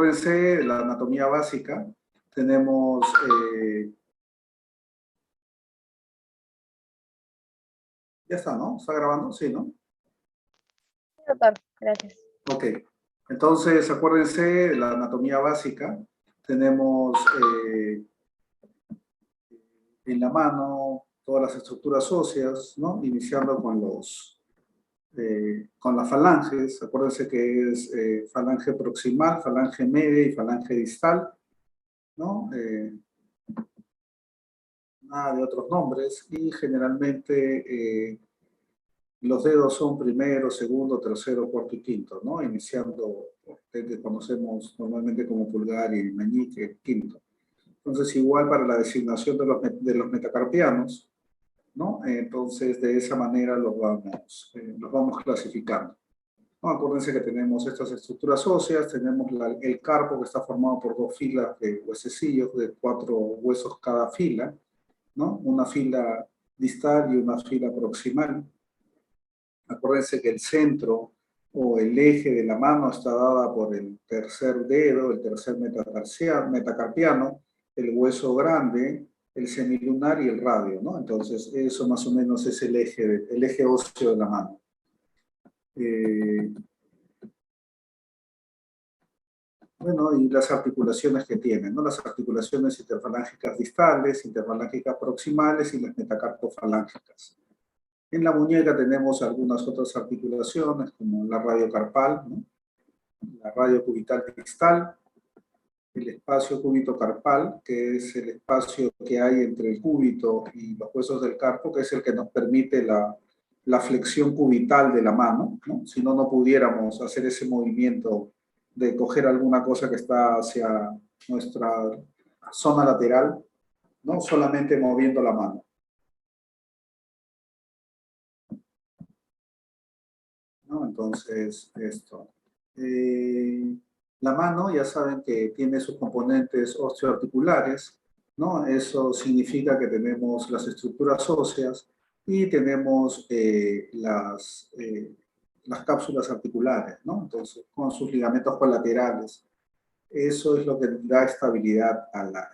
Acuérdense la anatomía básica. Tenemos ya está, ¿no? ¿Está grabando? Sí, ¿no? Sí, doctor, gracias. Ok. Entonces, acuérdense la anatomía básica. Tenemos en la mano todas las estructuras óseas, ¿no? Iniciando con las falanges. Acuérdense que es falange proximal, falange media y falange distal, ¿no? Nada de otros nombres. Y generalmente los dedos son primero, segundo, tercero, cuarto y quinto, ¿no? Iniciando, que conocemos normalmente como pulgar y meñique, quinto. Entonces, igual para la designación de los metacarpianos, ¿no? Entonces, de esa manera los vamos clasificando, ¿no? Acuérdense que tenemos estas estructuras óseas, tenemos el carpo que está formado por dos filas de huesecillos de 4 huesos cada fila, ¿no? Una fila distal y una fila proximal. Acuérdense que el centro o el eje de la mano está dada por el tercer dedo, el tercer metacarpiano, el hueso grande, el semilunar y el radio, ¿no? Entonces, eso más o menos es el eje óseo de la mano. Bueno, y las articulaciones que tienen, ¿no? Las articulaciones interfalángicas distales, interfalángicas proximales y las metacarpofalángicas. En la muñeca tenemos algunas otras articulaciones, como la radiocarpal, ¿no? La radiocubital distal, el espacio cúbito-carpal, que es el espacio que hay entre el cúbito y los huesos del carpo, que es el que nos permite la flexión cubital de la mano, ¿no? Si no, no pudiéramos hacer ese movimiento de coger alguna cosa que está hacia nuestra zona lateral, ¿no? Solamente moviendo la mano. ¿No? Entonces, esto. La mano, ya saben que tiene sus componentes osteoarticulares, ¿no? Eso significa que tenemos las estructuras óseas y tenemos las cápsulas articulares, ¿no? Entonces, con sus ligamentos colaterales. Eso es lo que da estabilidad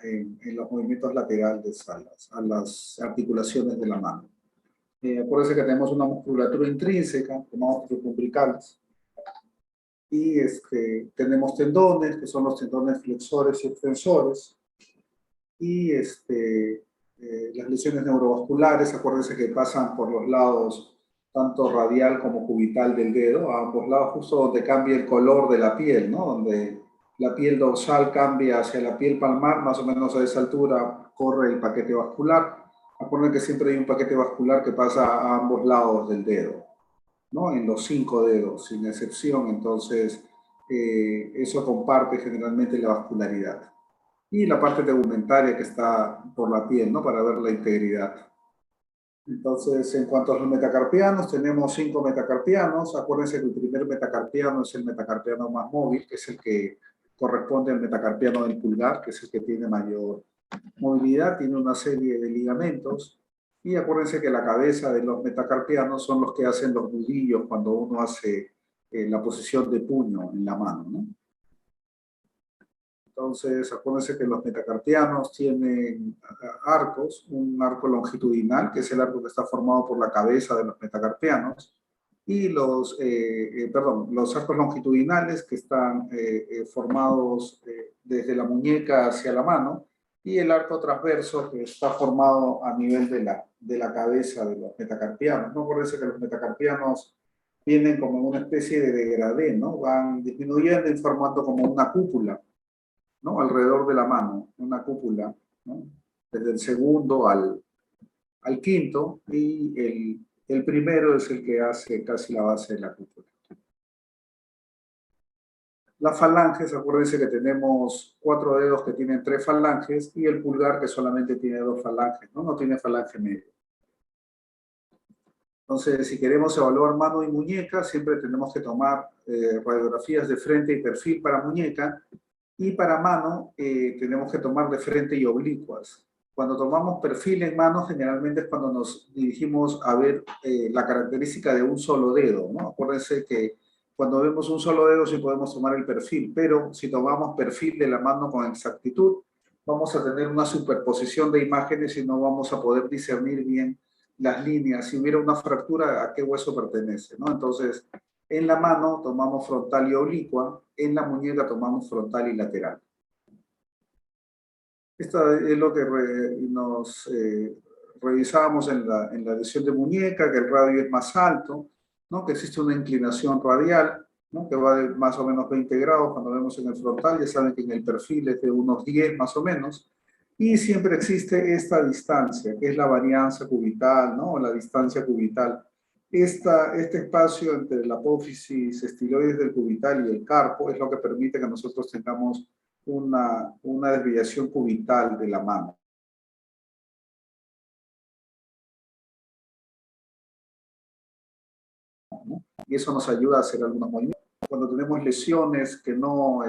en los movimientos laterales a las articulaciones de la mano. Acuérdense que tenemos una musculatura intrínseca, llamamos umbilicales, y tenemos tendones, que son los tendones flexores y extensores, y las lesiones neurovasculares, acuérdense que pasan por los lados, tanto radial como cubital del dedo, a ambos lados, justo donde cambia el color de la piel, ¿no? Donde la piel dorsal cambia hacia la piel palmar, más o menos a esa altura corre el paquete vascular. Acuérdense que siempre hay un paquete vascular que pasa a ambos lados del dedo, ¿no? En los 5 dedos, sin excepción. Entonces, eso comparte generalmente la vascularidad. Y la parte tegumentaria que está por la piel, ¿no? Para ver la integridad. Entonces, en cuanto a los metacarpianos, tenemos 5 metacarpianos. Acuérdense que el primer metacarpiano es el metacarpiano más móvil, que es el que corresponde al metacarpiano del pulgar, que es el que tiene mayor movilidad, tiene una serie de ligamentos. Y acuérdense que la cabeza de los metacarpianos son los que hacen los nudillos cuando uno hace la posición de puño en la mano, ¿no? Entonces, acuérdense que los metacarpianos tienen arcos, un arco longitudinal, que es el arco que está formado por la cabeza de los metacarpianos, y los arcos longitudinales que están formados desde la muñeca hacia la mano, y el arco transverso que está formado a nivel de la cabeza de los metacarpianos. No acuérdense que los metacarpianos vienen como una especie de degradé, ¿no? Van disminuyendo y formando como una cúpula, ¿no? Alrededor de la mano, una cúpula, ¿no? Desde el segundo al quinto, y el primero es el que hace casi la base de la cúpula. Las falanges, acuérdense que tenemos 4 dedos que tienen 3 falanges y el pulgar que solamente tiene 2 falanges, ¿no? No tiene falange media. Entonces, si queremos evaluar mano y muñeca, siempre tenemos que tomar radiografías de frente y perfil para muñeca, y para mano tenemos que tomar de frente y oblicuas. Cuando tomamos perfil en mano, generalmente es cuando nos dirigimos a ver la característica de un solo dedo, ¿no? Acuérdense que Cuando vemos un solo dedo sí podemos tomar el perfil, pero si tomamos perfil de la mano con exactitud, vamos a tener una superposición de imágenes y no vamos a poder discernir bien las líneas. Si hubiera una fractura, ¿a qué hueso pertenece, ¿no? Entonces, en la mano tomamos frontal y oblicua, en la muñeca tomamos frontal y lateral. Esto es lo que nos revisábamos en la lesión de muñeca, que el radio es más alto, ¿no? Que existe una inclinación radial, ¿no? Que va de más o menos 20 grados. Cuando vemos en el frontal, ya saben que en el perfil es de unos 10 más o menos. Y siempre existe esta distancia, que es la varianza cubital, ¿no? La distancia cubital. Este espacio entre la apófisis estiloides del cubital y el carpo es lo que permite que nosotros tengamos una desviación cubital de la mano. ¿No? Y eso nos ayuda a hacer algunos movimientos. Cuando tenemos lesiones que no,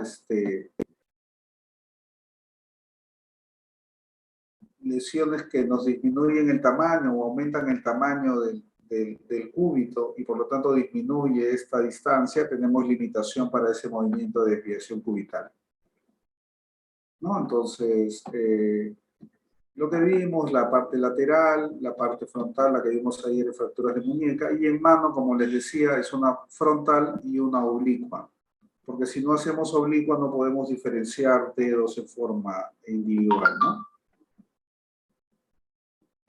lesiones que nos disminuyen el tamaño o aumentan el tamaño del cúbito y por lo tanto disminuye esta distancia, tenemos limitación para ese movimiento de desviación cubital, ¿no? Entonces, lo que vimos, la parte lateral, la parte frontal, la que vimos ayer en fracturas de muñeca, y en mano, como les decía, es una frontal y una oblicua. Porque si no hacemos oblicua no podemos diferenciar dedos en forma individual, ¿no?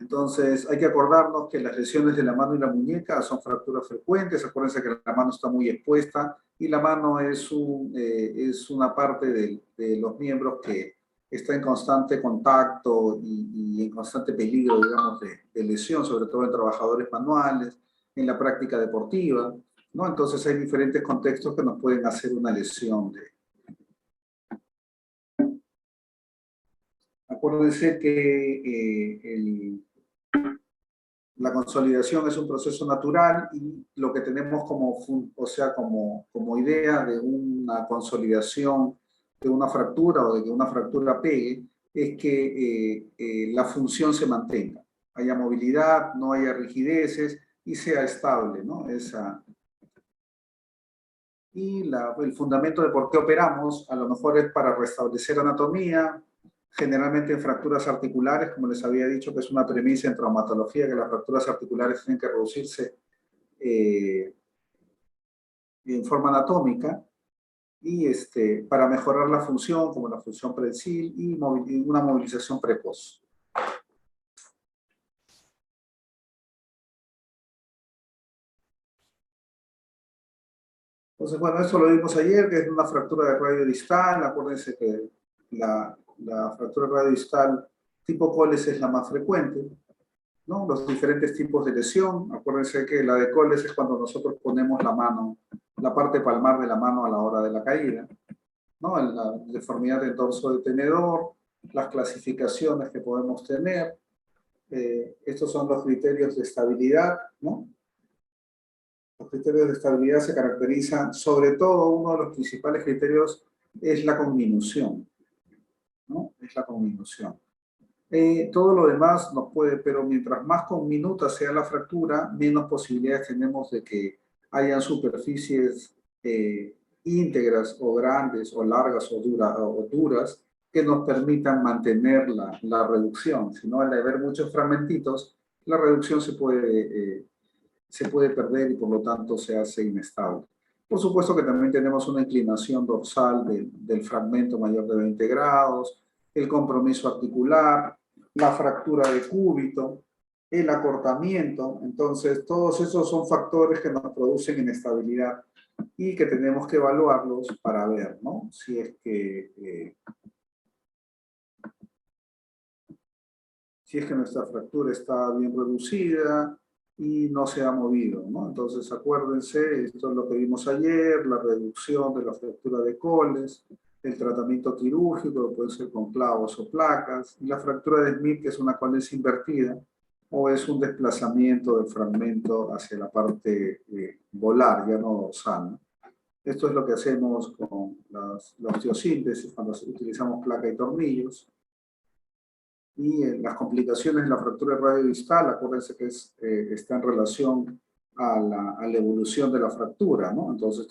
Entonces, hay que acordarnos que las lesiones de la mano y la muñeca son fracturas frecuentes. Acuérdense que la mano está muy expuesta y la mano es una parte de los miembros que está en constante contacto y en constante peligro, digamos, de lesión, sobre todo en trabajadores manuales, en la práctica deportiva, ¿no? Entonces, hay diferentes contextos que nos pueden hacer una lesión. Acuérdense que la consolidación es un proceso natural y lo que tenemos como idea de una consolidación de una fractura o de que una fractura pegue es que la función se mantenga, haya movilidad, no haya rigideces y sea estable, ¿no? El fundamento de por qué operamos a lo mejor es para restablecer anatomía, generalmente en fracturas articulares, como les había dicho, que es una premisa en traumatología, que las fracturas articulares tienen que reducirse en forma anatómica, y para mejorar la función, como la función prensil y una movilización precoz. Entonces, bueno, esto lo vimos ayer, que es una fractura de radio distal. Acuérdense que la fractura de radio distal tipo Coles es la más frecuente, ¿no? Los diferentes tipos de lesión. Acuérdense que la de Coles es cuando nosotros ponemos la mano, la parte palmar de la mano a la hora de la caída, ¿no? La deformidad del dorso de tenedor, las clasificaciones que podemos tener. Estos son los criterios de estabilidad, ¿no? Los criterios de estabilidad se caracterizan, sobre todo, uno de los principales criterios es la conminución, ¿no? Es la conminución. Todo lo demás nos puede, pero mientras más conminuta sea la fractura, menos posibilidades tenemos de que hayan superficies íntegras o grandes o largas o duras que nos permitan mantener la reducción. Si no, al haber muchos fragmentitos, la reducción se puede perder y por lo tanto se hace inestable. Por supuesto que también tenemos una inclinación dorsal del fragmento mayor de 20 grados, el compromiso articular, la fractura de cúbito, el acortamiento. Entonces, todos esos son factores que nos producen inestabilidad y que tenemos que evaluarlos para ver, ¿no? Si es que nuestra fractura está bien reducida y no se ha movido, ¿no? Entonces, acuérdense, esto es lo que vimos ayer, la reducción de la fractura de Coles, el tratamiento quirúrgico, puede ser con clavos o placas, y la fractura de Smith, que es una Coles invertida, o es un desplazamiento del fragmento hacia la parte volar, ya no dorsal, ¿no? Esto es lo que hacemos con la osteosíntesis, cuando utilizamos placa y tornillos. Y las complicaciones de la fractura de radio distal, acuérdense que está en relación a la evolución de la fractura, ¿no? Entonces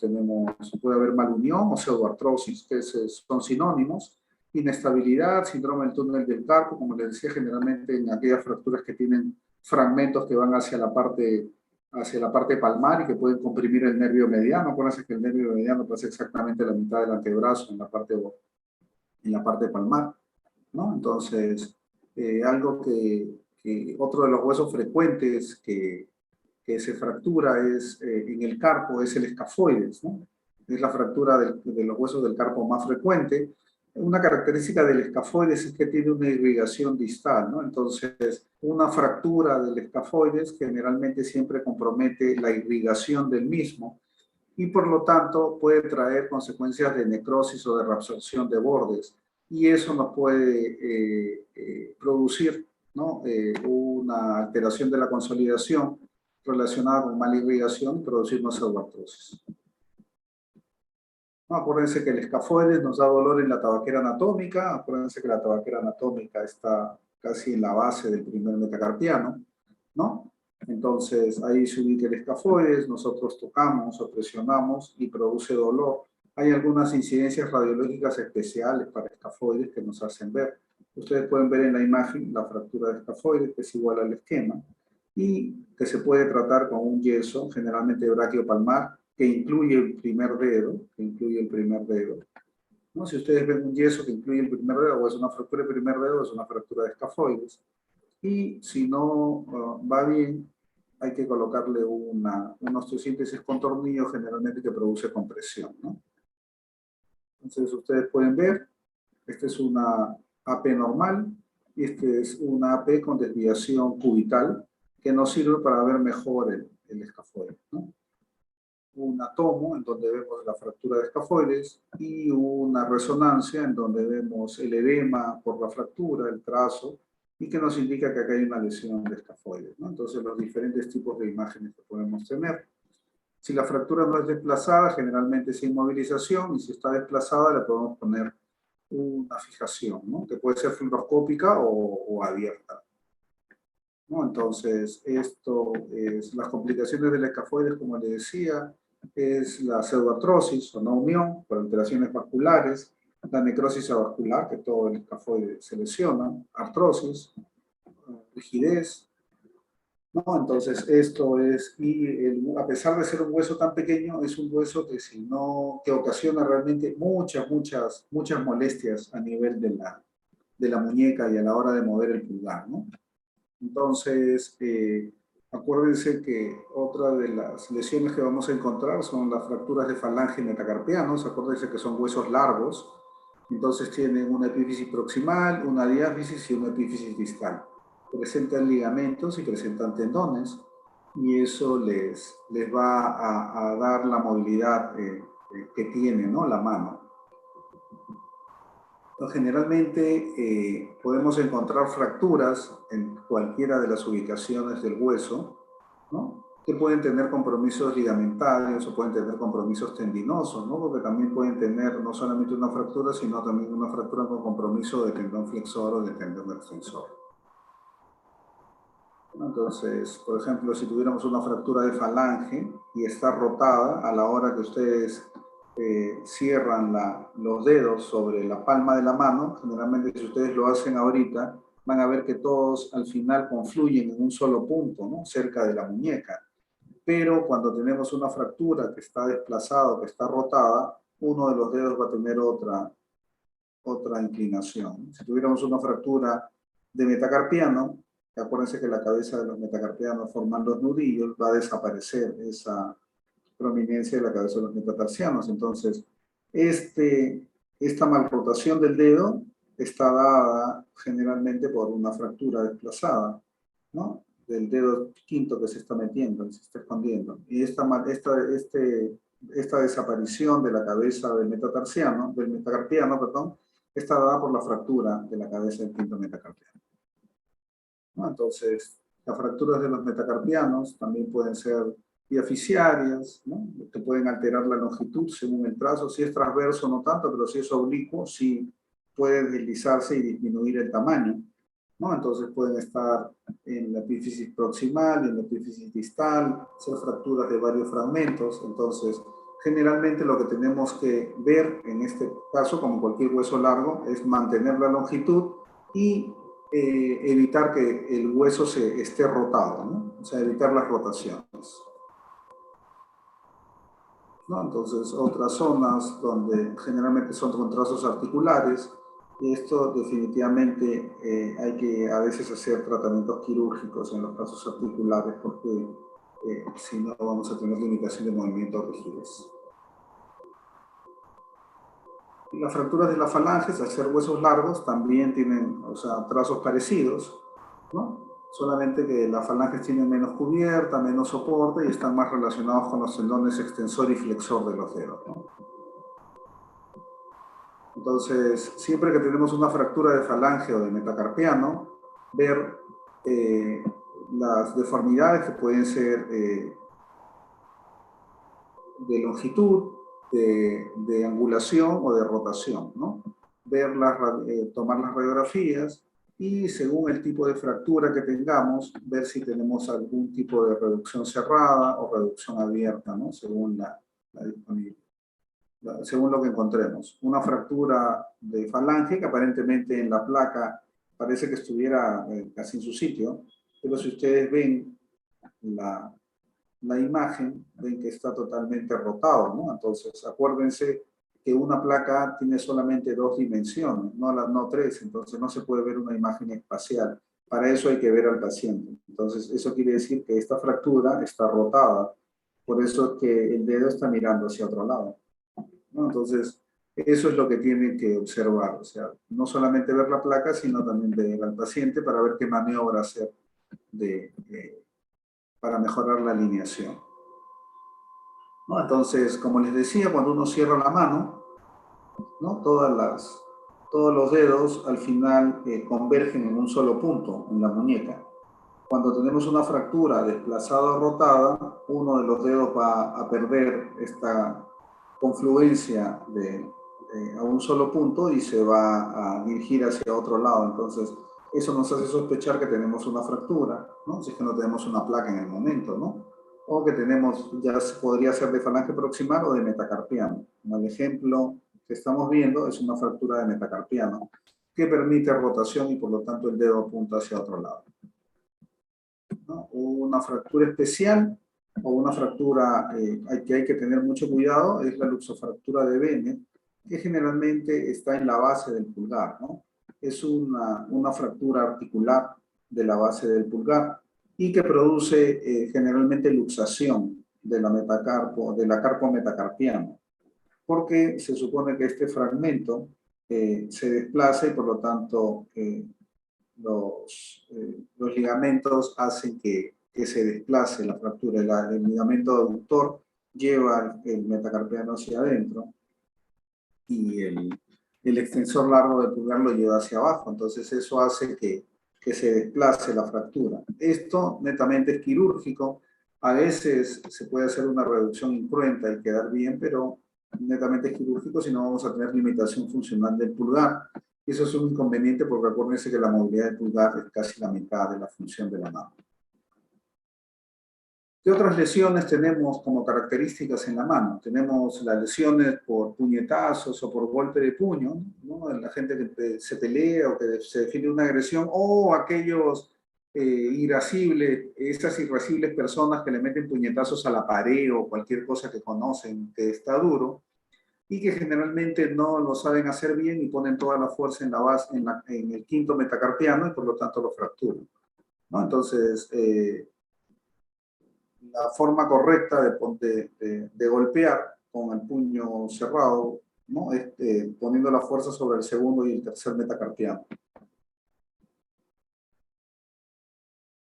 puede haber malunión o pseudoartrosis, que son sinónimos. Inestabilidad, síndrome del túnel del carpo, como les decía, generalmente en aquellas fracturas que tienen fragmentos que van hacia la parte palmar y que pueden comprimir el nervio mediano. Acuérdense que el nervio mediano pasa exactamente la mitad del antebrazo en la parte palmar, ¿no? Entonces, algo otro de los huesos frecuentes que se fractura en el carpo es el escafoides, ¿no? Es la fractura de los huesos del carpo más frecuente. Una característica del escafoides es que tiene una irrigación distal, ¿no? Entonces, una fractura del escafoides generalmente siempre compromete la irrigación del mismo y por lo tanto puede traer consecuencias de necrosis o de reabsorción de bordes. Y eso nos puede producir, ¿no? Una alteración de la consolidación relacionada con mala irrigación y producirnos pseudoartrosis. No, acuérdense que el escafoides nos da dolor en la tabaquera anatómica. Acuérdense que la tabaquera anatómica está casi en la base del primer metacarpiano, ¿no? Entonces ahí se ubica el escafoides, nosotros tocamos o presionamos y produce dolor. Hay algunas incidencias radiológicas especiales para escafoides que nos hacen ver. Ustedes pueden ver en la imagen la fractura de escafoides, que es igual al esquema, y que se puede tratar con un yeso, generalmente braquiopalmar, que incluye el primer dedo, ¿no? Si ustedes ven un yeso que incluye el primer dedo, o es una fractura de primer dedo, o es una fractura de escafoides. Y si no va bien, hay que colocarle una osteosíntesis con tornillo, generalmente que produce compresión, ¿no? Entonces ustedes pueden ver, esta es una AP normal, y este es una AP con desviación cubital, que nos sirve para ver mejor el escafoide, ¿no? Una tomo en donde vemos la fractura de escafoides y una resonancia en donde vemos el edema por la fractura, el trazo, y que nos indica que acá hay una lesión de escafoides, ¿no? Entonces los diferentes tipos de imágenes que podemos tener. Si la fractura no es desplazada, generalmente es inmovilización, y si está desplazada le podemos poner una fijación, ¿no? Que puede ser fluoroscópica o abierta, ¿no? Entonces, esto es las complicaciones del escafoides, como les decía, es la pseudoartrosis o no unión por alteraciones vasculares, la necrosis avascular, que todo el escafoide se lesiona, artrosis, rigidez, ¿no? Entonces, esto es, a pesar de ser un hueso tan pequeño, es un hueso que ocasiona realmente muchas molestias a nivel de la muñeca y a la hora de mover el pulgar, ¿no? Entonces, acuérdense que otra de las lesiones que vamos a encontrar son las fracturas de falange y metacarpianos. Acuérdense que son huesos largos, entonces tienen una epífisis proximal, una diáfisis y una epífisis distal. Presentan ligamentos y presentan tendones, y eso les va a dar la movilidad que tiene, ¿no? La mano. Generalmente podemos encontrar fracturas en cualquiera de las ubicaciones del hueso, ¿no? Que pueden tener compromisos ligamentarios o pueden tener compromisos tendinosos, ¿no? Porque también pueden tener no solamente una fractura, sino también una fractura con compromiso de tendón flexor o de tendón extensor. Entonces, por ejemplo, si tuviéramos una fractura de falange y está rotada, a la hora que ustedes cierran los dedos sobre la palma de la mano, generalmente si ustedes lo hacen ahorita, van a ver que todos al final confluyen en un solo punto, ¿no? Cerca de la muñeca. Pero cuando tenemos una fractura que está desplazada, que está rotada, uno de los dedos va a tener otra inclinación. Si tuviéramos una fractura de metacarpiano, acuérdense que la cabeza de los metacarpianos forman los nudillos, va a desaparecer esa prominencia de la cabeza de los metatarsianos. Entonces, esta malrotación del dedo está dada generalmente por una fractura desplazada, ¿no? Del dedo quinto que se está metiendo, se está escondiendo. Y esta desaparición de la cabeza del metacarpiano, perdón, está dada por la fractura de la cabeza del quinto metacarpiano, ¿no? Entonces, las fracturas de los metacarpianos también pueden ser diafisiarias, ¿no? Que pueden alterar la longitud según el trazo. Si es transverso no tanto, pero si es oblicuo sí puede deslizarse y disminuir el tamaño. ¿no? Entonces pueden estar en la epífisis proximal y en la epífisis distal, ser fracturas de varios fragmentos. Entonces, generalmente lo que tenemos que ver en este caso, como cualquier hueso largo, es mantener la longitud y evitar que el hueso se esté rotado, ¿no? O sea, evitar las rotaciones, ¿no? Entonces, otras zonas donde generalmente son con trazos articulares, y esto definitivamente hay que a veces hacer tratamientos quirúrgicos en los trazos articulares porque si no vamos a tener limitación de movimiento o rigidez. Las fracturas de las falanges, al ser huesos largos, también tienen, o sea, trazos parecidos, ¿no? Solamente que las falanges tienen menos cubierta, menos soporte y están más relacionados con los tendones extensor y flexor de los dedos, ¿no? Entonces, siempre que tenemos una fractura de falange o de metacarpiano, ver las deformidades que pueden ser de longitud, de angulación o de rotación, ¿no? Tomar las radiografías y según el tipo de fractura que tengamos, ver si tenemos algún tipo de reducción cerrada o reducción abierta, ¿no? Según la disponibilidad. Según lo que encontremos. Una fractura de falange que aparentemente en la placa parece que estuviera casi en su sitio, pero si ustedes ven la imagen, ven que está totalmente rotado, ¿no? Entonces, acuérdense que una placa tiene solamente 2 dimensiones, no 3, entonces no se puede ver una imagen espacial. Para eso hay que ver al paciente. Entonces, eso quiere decir que esta fractura está rotada, por eso es que el dedo está mirando hacia otro lado, ¿no? Entonces, eso es lo que tienen que observar, o sea, no solamente ver la placa, sino también ver al paciente para ver qué maniobra hacer para mejorar la alineación, ¿no? Entonces, como les decía, cuando uno cierra la mano, ¿no? Todos los dedos al final convergen en un solo punto, en la muñeca. Cuando tenemos una fractura desplazada o rotada, uno de los dedos va a perder esta confluencia a un solo punto y se va a dirigir hacia otro lado. Entonces, eso nos hace sospechar que tenemos una fractura, ¿no? Si es que no tenemos una placa en el momento, ¿no? O que tenemos, ya podría ser de falange proximal o de metacarpiano. Como el ejemplo que estamos viendo es una fractura de metacarpiano que permite rotación y por lo tanto el dedo apunta hacia otro lado, ¿no? Una fractura especial o una fractura que hay que tener mucho cuidado es la luxofractura de Bennett, que generalmente está en la base del pulgar, ¿no? Es una fractura articular de la base del pulgar y que produce generalmente luxación de la carpo metacarpiano, porque se supone que este fragmento se desplaza y por lo tanto los ligamentos hacen que se desplace la fractura. El ligamento aductor lleva el metacarpiano hacia adentro y el extensor largo del pulgar lo lleva hacia abajo. Entonces eso hace que se desplace la fractura. Esto netamente es quirúrgico. A veces se puede hacer una reducción incruenta y quedar bien, pero netamente es quirúrgico, si no vamos a tener limitación funcional del pulgar. Y eso es un inconveniente porque acuérdense que la movilidad del pulgar es casi la mitad de la función de la mano. ¿Qué otras lesiones tenemos como características en la mano? Tenemos las lesiones por puñetazos o por golpe de puño, ¿no? La gente que se pelea o que se defiende una agresión, o aquellos irascibles, esas irascibles personas que le meten puñetazos a la pared o cualquier cosa que conocen que está duro y que generalmente no lo saben hacer bien y ponen toda la fuerza en la base, en el quinto metacarpiano y por lo tanto lo fracturan, ¿no? Entonces, la forma correcta de golpear con el puño cerrado, ¿no? Poniendo la fuerza sobre el segundo y el tercer metacarpiano,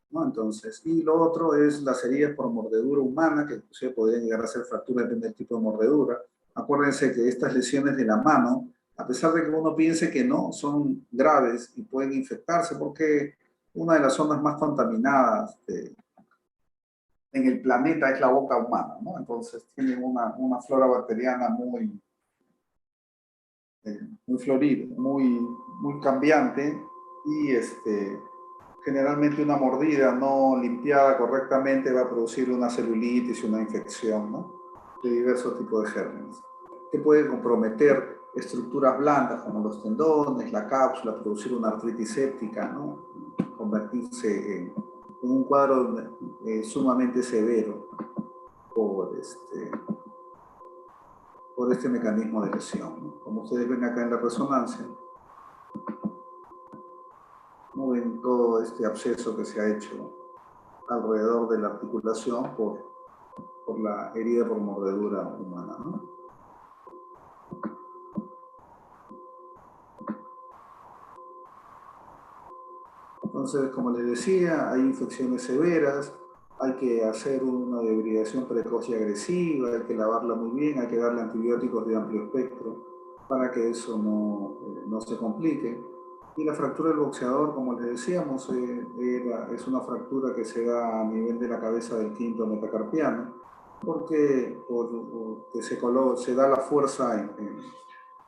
¿no? Entonces, y lo otro es las heridas por mordedura humana, que inclusive podrían llegar a ser fracturas, depende del tipo de mordedura. Acuérdense que estas lesiones de la mano, a pesar de que uno piense que no, son graves y pueden infectarse porque una de las zonas más contaminadas en el planeta es la boca humana, ¿no? Entonces tienen una flora bacteriana muy florida, muy cambiante, y generalmente una mordida no limpiada correctamente va a producir una celulitis y una infección, ¿no? De diversos tipos de gérmenes, que puede comprometer estructuras blandas como los tendones, la cápsula, producir una artritis séptica, ¿no? Convertirse en un cuadro sumamente severo por este mecanismo de lesión, ¿no? Como ustedes ven acá en la resonancia, ¿no? Ven todo este absceso que se ha hecho alrededor de la articulación por la herida por mordedura humana, ¿no? Entonces, como les decía, hay infecciones severas, hay que hacer una debridación precoz y agresiva, hay que lavarla muy bien, hay que darle antibióticos de amplio espectro para que eso no se complique. Y la fractura del boxeador, como les decíamos, es una fractura que se da a nivel de la cabeza del quinto metacarpiano, porque se da la fuerza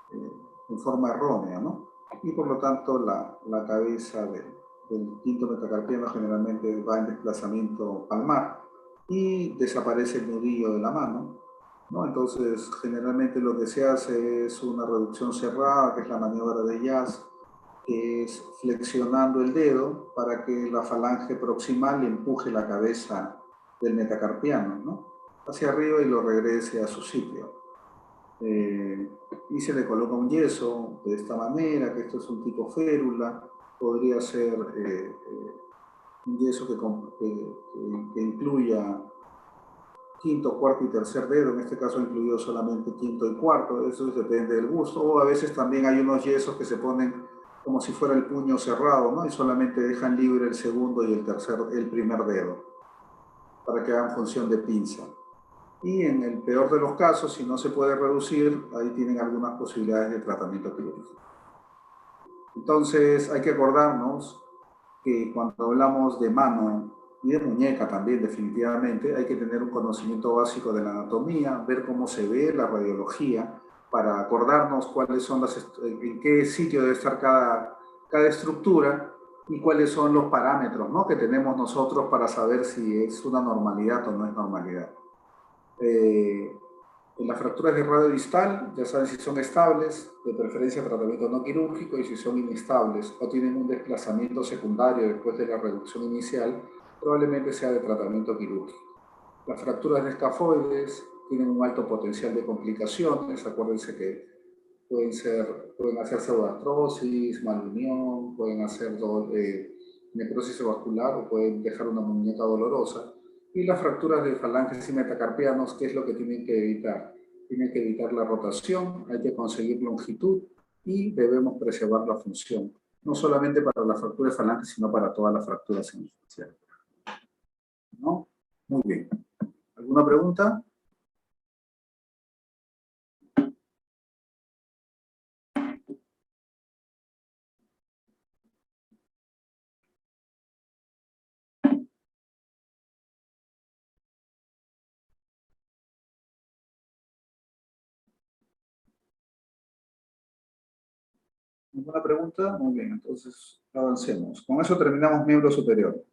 en forma errónea, ¿no? Y por lo tanto la cabeza del quinto metacarpiano generalmente va en desplazamiento palmar y desaparece el nudillo de la mano, ¿no? Entonces generalmente lo que se hace es una reducción cerrada, que es la maniobra de Jazz, que es flexionando el dedo para que la falange proximal empuje la cabeza del metacarpiano, ¿no? Hacia arriba y lo regrese a su sitio. Y se le coloca un yeso de esta manera, que esto es un tipo férula, podría ser un yeso que incluya quinto, cuarto y tercer dedo, en este caso incluido solamente quinto y cuarto, eso depende del gusto, o a veces también hay unos yesos que se ponen como si fuera el puño cerrado, ¿no? Y solamente dejan libre el segundo y el primer dedo, para que hagan función de pinza. Y en el peor de los casos, si no se puede reducir, ahí tienen algunas posibilidades de tratamiento quirúrgico. Entonces, hay que acordarnos que cuando hablamos de mano y de muñeca también, definitivamente, hay que tener un conocimiento básico de la anatomía, ver cómo se ve la radiología, para acordarnos cuáles son en qué sitio debe estar cada estructura y cuáles son los parámetros, ¿no?, que tenemos nosotros para saber si es una normalidad o no es normalidad. En las fracturas de radio distal, ya saben si son estables, de preferencia tratamiento no quirúrgico, y si son inestables o tienen un desplazamiento secundario después de la reducción inicial, probablemente sea de tratamiento quirúrgico. Las fracturas de escafoides tienen un alto potencial de complicaciones, acuérdense que pueden hacer pseudoartrosis, malunión, pueden hacer necrosis vascular o pueden dejar una muñeca dolorosa. Y las fracturas de falanges y metacarpianos, ¿qué es lo que tienen que evitar? Tienen que evitar la rotación, hay que conseguir longitud y debemos preservar la función, no solamente para la fractura de falange, sino para todas las fracturas en especial. ¿No? Muy bien. ¿Alguna pregunta? ¿Ninguna pregunta? Muy bien, entonces avancemos. Con eso terminamos miembro superior.